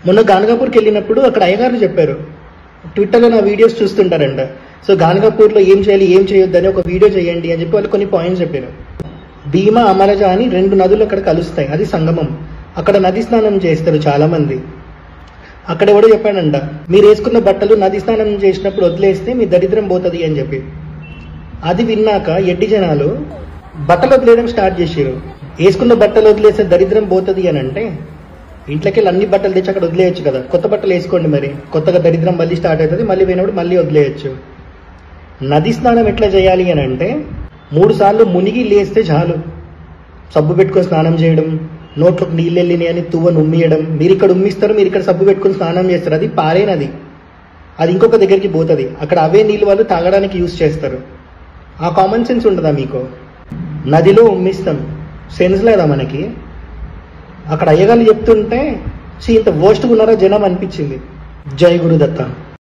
మొన్న గానగాపూర్కి వెళ్ళినప్పుడు అక్కడ అయ్యగారు చెప్పారు, ట్విట్టర్లో నా వీడియోస్ చూస్తుంటారంట. సో గానగాపూర్లో ఏం చేయాలి ఏం చేయొద్దని ఒక వీడియో చేయండి అని చెప్పి వాళ్ళు కొన్ని పాయింట్స్ చెప్పారు. భీమా అమరజ అని 2 నదులు అక్కడ కలుస్తాయి, అది సంగమం. అక్కడ నది స్నానం చేస్తారు చాలా మంది. అక్కడ ఎవడో చెప్పాడంట, మీరు వేసుకున్న బట్టలు నది స్నానం చేసినప్పుడు వదిలేస్తే మీ దరిద్రం పోతుంది అని చెప్పి. అది విన్నాక ఎడ్డి జనాలు బట్టలు వదిలేయడం స్టార్ట్ చేసారు. వేసుకున్న బట్టలు వదిలేస్తే దరిద్రం పోతుంది అని అంటే ఇంట్లోకి వెళ్ళి అన్ని బట్టలు తెచ్చి అక్కడ వదిలేయచ్చు కదా, కొత్త బట్టలు వేసుకోండి, మరి కొత్తగా దరిద్రం మళ్ళీ స్టార్ట్ అవుతుంది, మళ్ళీ పోయినప్పుడు మళ్ళీ వదిలేయచ్చు. నది స్నానం ఎట్లా చేయాలి అని అంటే 3 సార్లు మునిగి లేస్తే చాలు. సబ్బు పెట్టుకొని స్నానం చేయడం, నోట్లోకి నీళ్ళు వెళ్ళినాయి అని తువ్వను ఉమ్మియడం. మీరు ఇక్కడ ఉమ్మిస్తారు, మీరు ఇక్కడ సబ్బు పెట్టుకొని స్నానం చేస్తారు, అది పారే నది, అది ఇంకొక దగ్గరికి పోతుంది. అక్కడ అవే నీళ్ళు వాళ్ళు తాగడానికి యూజ్ చేస్తారు. ఆ కామన్ సెన్స్ ఉండదా మీకు? నదిలో ఉమ్మిస్తాం, సెన్స్ లేదా మనకి? అక్కడ అయ్యగాళ్ళు చెప్తుంటే ఇంత వర్స్ట్గా ఉన్నారా జనం అనిపించింది. జై గురుదత్త.